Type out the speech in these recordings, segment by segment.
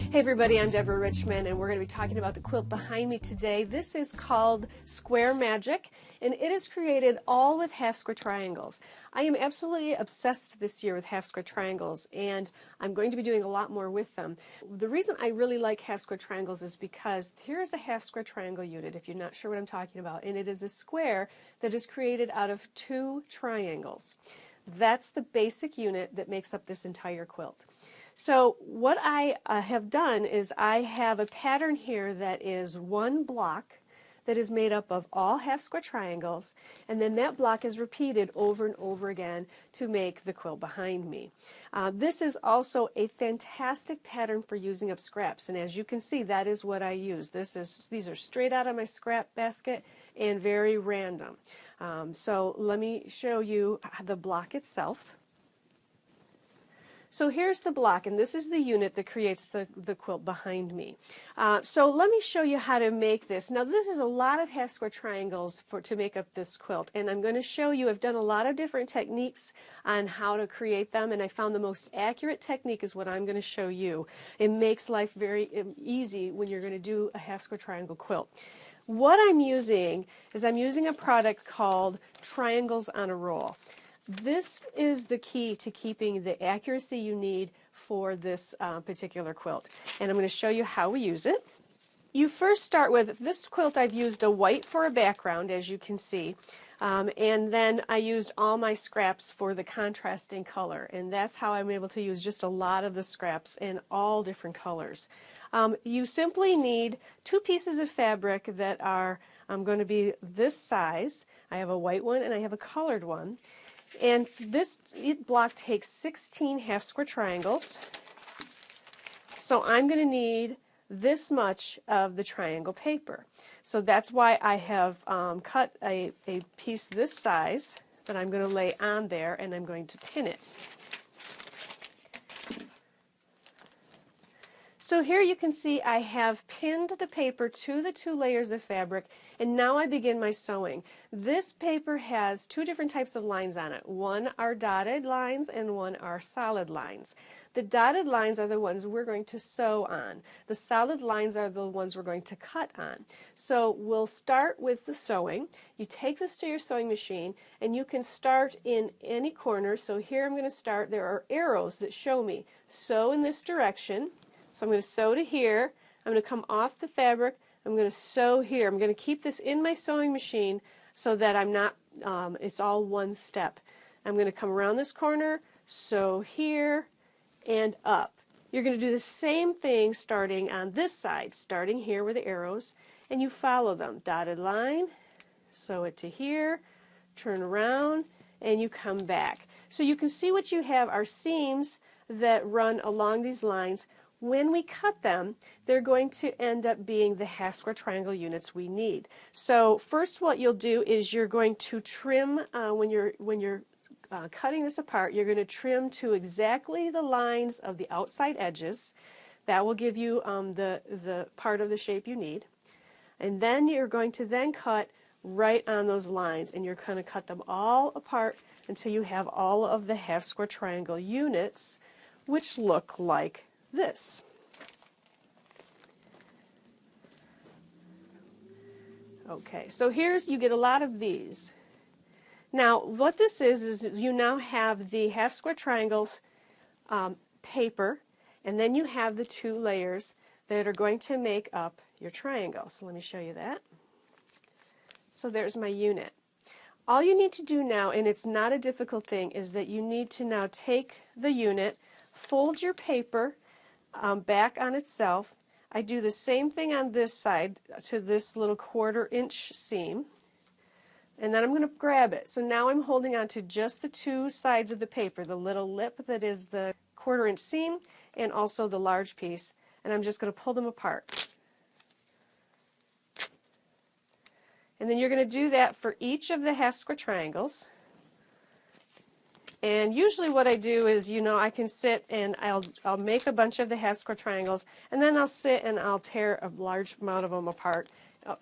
Hey everybody, I'm Deborah Richmond and we're going to be talking about the quilt behind me today. This is called Square Magic and it is created all with half square triangles. I am absolutely obsessed this year with half square triangles and I'm going to be doing a lot more with them. The reason I really like half square triangles is because here is a half square triangle unit, if you're not sure what I'm talking about, and it is a square that is created out of two triangles. That's the basic unit that makes up this entire quilt. So what I have done is I have a pattern here that is one block that is made up of all half square triangles, and then that block is repeated over and over again to make the quilt behind me. This is also a fantastic pattern for using up scraps, and as you can see, that is what I use. These are straight out of my scrap basket and very random. So let me show you the block itself. So here's the block, and this is the unit that creates the quilt behind me. So let me show you how to make this. Now this is a lot of half square triangles to make up this quilt, and I'm going to show you, I've done a lot of different techniques on how to create them, and I found the most accurate technique is what I'm going to show you. It makes life very easy when you're going to do a half square triangle quilt. What I'm using is I'm using a product called Triangles on a Roll. This is the key to keeping the accuracy you need for this particular quilt. And I'm going to show you how we use it. You first start with, this quilt I've used a white for a background, as you can see. And then I used all my scraps for the contrasting color. And that's how I'm able to use just a lot of the scraps in all different colors. You simply need two pieces of fabric that are going to be this size. I have a white one and I have a colored one. And this block takes 16 half square triangles, so I'm going to need this much of the triangle paper. So that's why I have cut a piece this size that I'm going to lay on there, and I'm going to pin it. So here you can see I have pinned the paper to the two layers of fabric, and now I begin my sewing. This paper has two different types of lines on it. One are dotted lines and one are solid lines. The dotted lines are the ones we're going to sew on. The solid lines are the ones we're going to cut on. So we'll start with the sewing. You take this to your sewing machine and you can start in any corner. So here I'm going to start. There are arrows that show me sew in this direction. So I'm going to sew to here, I'm going to come off the fabric, I'm going to sew here. I'm going to keep this in my sewing machine so that I'm not, it's all one step. I'm going to come around this corner, sew here, and up. You're going to do the same thing starting on this side, starting here with the arrows, and you follow them. Dotted line, sew it to here, turn around, and you come back. So you can see what you have are seams that run along these lines. When we cut them, they're going to end up being the half square triangle units we need. So first what you'll do is you're going to trim, when you're cutting this apart, you're going to trim to exactly the lines of the outside edges. That will give you the part of the shape you need. And then you're going to then cut right on those lines, and you're going to cut them all apart until you have all of the half square triangle units, which look like this. Okay, so you get a lot of these. Now what this is you now have the half square triangles paper, and then you have the two layers that are going to make up your triangle. So let me show you that. So there's my unit. All you need to do now, and it's not a difficult thing, is that you need to now take the unit, fold your paper back on itself. I do the same thing on this side to this little 1/4 inch seam, and then I'm going to grab it. So now I'm holding on to just the two sides of the paper, the little lip that is the 1/4 inch seam and also the large piece, and I'm just going to pull them apart. And then you're going to do that for each of the half square triangles. And usually what I do is, I can sit and I'll make a bunch of the half square triangles, and then I'll sit and I'll tear a large amount of them apart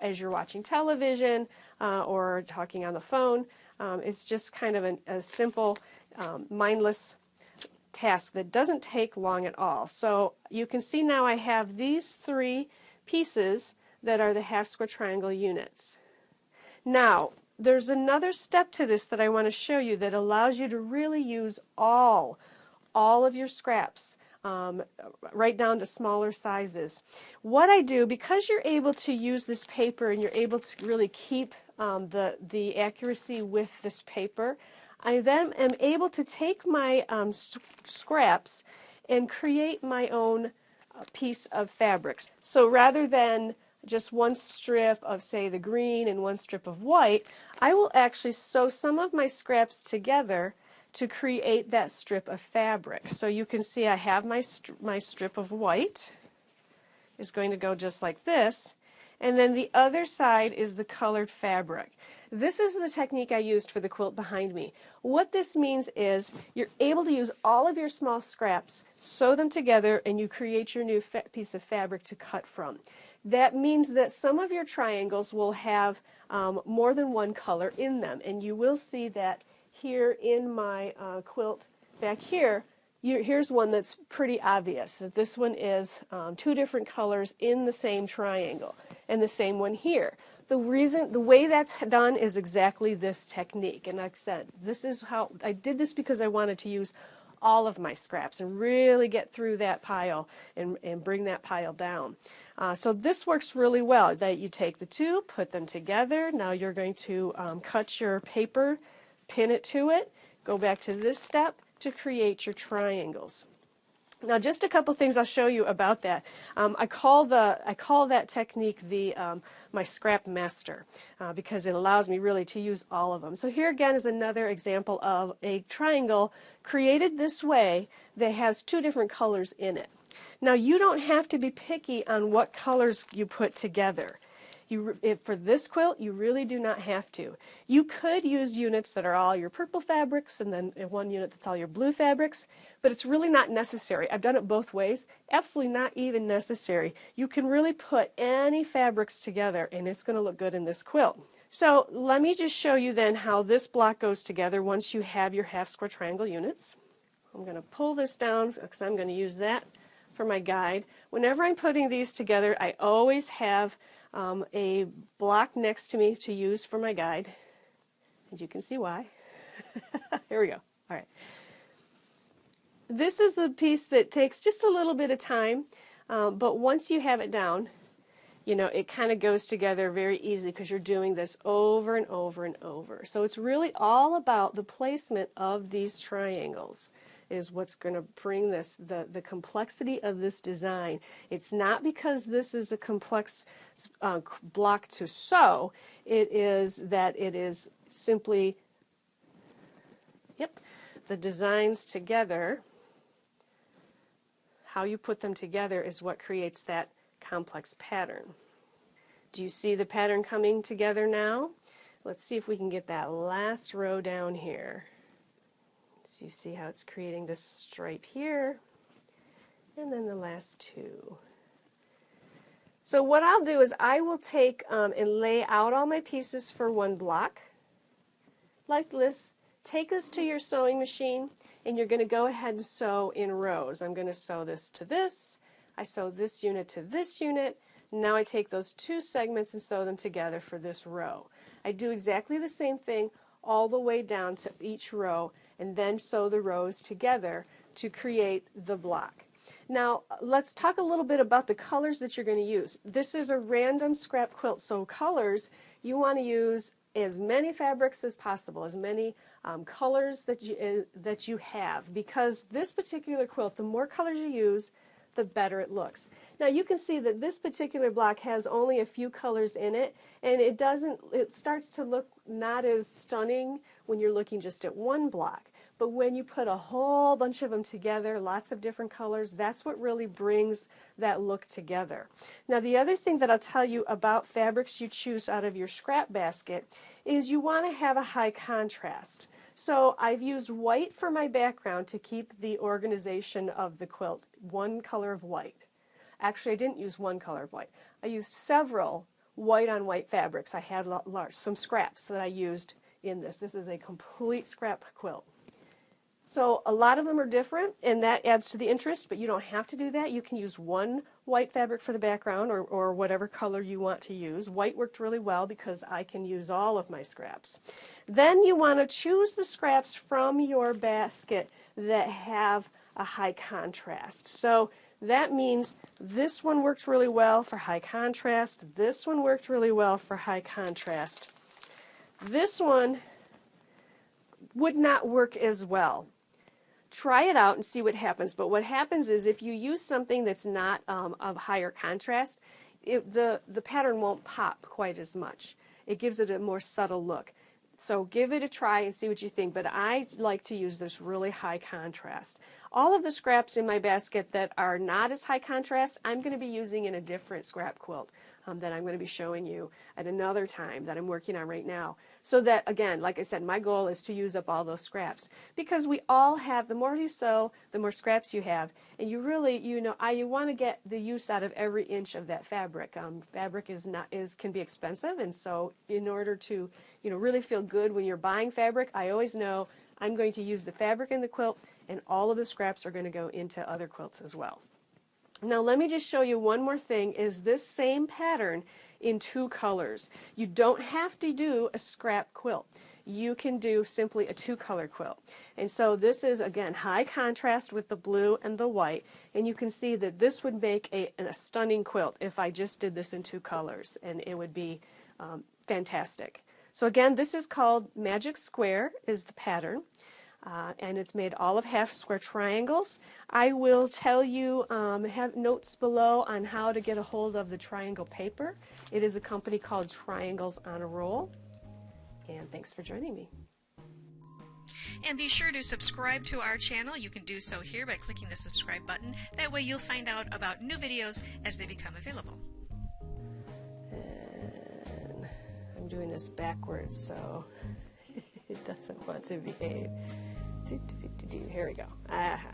as you're watching television or talking on the phone. It's just kind of a simple, mindless task that doesn't take long at all. So you can see now I have these 3 pieces that are the half square triangle units. Now, there's another step to this that I want to show you that allows you to really use all of your scraps, right down to smaller sizes. What I do, because you're able to use this paper and you're able to really keep the accuracy with this paper, I then am able to take my scraps and create my own piece of fabrics. So rather than just one strip of, say, the green and one strip of white, I will actually sew some of my scraps together to create that strip of fabric. So you can see I have my strip of white is going to go just like this, and then the other side is the colored fabric. This is the technique I used for the quilt behind me. What this means is you're able to use all of your small scraps, sew them together, and you create your new piece of fabric to cut from. That means that some of your triangles will have more than one color in them, and you will see that here in my quilt back here. Here's one that's pretty obvious, that this one is 2 different colors in the same triangle, and the same one here. The way that's done is exactly this technique, and like I said, this is how I did this, because I wanted to use all of my scraps and really get through that pile and bring that pile down. So this works really well, that you take the 2, put them together. Now you're going to cut your paper, pin it to it, go back to this step to create your triangles. Now, just a couple things I'll show you about that. I call that technique my scrap master, because it allows me really to use all of them. So here again is another example of a triangle created this way that has 2 different colors in it. Now, you don't have to be picky on what colors you put together. For this quilt, you really do not have to. You could use units that are all your purple fabrics and then one unit that's all your blue fabrics, but it's really not necessary. I've done it both ways. Absolutely not even necessary. You can really put any fabrics together and it's going to look good in this quilt. So let me just show you then how this block goes together once you have your half square triangle units. I'm going to pull this down because I'm going to use that for my guide. Whenever I'm putting these together, I always have a block next to me to use for my guide, and you can see why. Here we go. All right. This is the piece that takes just a little bit of time, but once you have it down, you know, it kind of goes together very easily because you're doing this over and over and over. So it's really all about the placement of these triangles is what's going to bring this, the complexity of this design. It's not because this is a complex block to sew, it is that it is simply, the designs together, how you put them together is what creates that complex pattern. Do you see the pattern coming together now? Let's see if we can get that last row down here. So you see how it's creating this stripe here, and then the last 2. So what I'll do is I will take and lay out all my pieces for one block, like this. Take this to your sewing machine, and you're going to go ahead and sew in rows. I'm going to sew this to this, I sew this unit to this unit, now I take those 2 segments and sew them together for this row. I do exactly the same thing all the way down to each row, and then sew the rows together to create the block. Now let's talk a little bit about the colors that you're going to use. This is a random scrap quilt, so colors, you want to use as many fabrics as possible, as many colors that you have, because this particular quilt, the more colors you use, the better it looks. Now you can see that this particular block has only a few colors in it, and it starts to look not as stunning when you're looking just at one block. But when you put a whole bunch of them together, lots of different colors, that's what really brings that look together. Now the other thing that I'll tell you about fabrics you choose out of your scrap basket is you want to have a high contrast. So I've used white for my background to keep the organization of the quilt, one color of white. Actually, I didn't use one color of white. I used several white on white fabrics. I had some scraps that I used in this. This is a complete scrap quilt. So a lot of them are different, and that adds to the interest, but you don't have to do that. You can use one white fabric for the background, or whatever color you want to use. White worked really well because I can use all of my scraps. Then you want to choose the scraps from your basket that have a high contrast. So that means this one worked really well for high contrast. This one worked really well for high contrast. This one would not work as well. Try it out and see what happens. But what happens is if you use something that's not of higher contrast, the pattern won't pop quite as much. It gives it a more subtle look. So give it a try and see what you think. But I like to use this really high contrast. All of the scraps in my basket that are not as high contrast, I'm going to be using in a different scrap quilt that I'm going to be showing you at another time that I'm working on right now. So that, again, like I said, my goal is to use up all those scraps, because we all have, the more you sew, the more scraps you have, and you really, you want to get the use out of every inch of that fabric. Fabric can be expensive, and so in order to, really feel good when you're buying fabric, I always know I'm going to use the fabric in the quilt, and all of the scraps are going to go into other quilts as well. Now let me just show you one more thing, is this same pattern in two colors. You don't have to do a scrap quilt. You can do simply a two-color quilt. And so this is, again, high contrast with the blue and the white, and you can see that this would make a stunning quilt if I just did this in two colors, and it would be fantastic. So again, this is called Magic Square, is the pattern. And it's made all of half square triangles. I will tell you, have notes below on how to get a hold of the triangle paper. It is a company called Triangles on a Roll. And thanks for joining me. And be sure to subscribe to our channel. You can do so here by clicking the subscribe button. That way you'll find out about new videos as they become available. And I'm doing this backwards, so it doesn't want to behave. Here we go. Aha.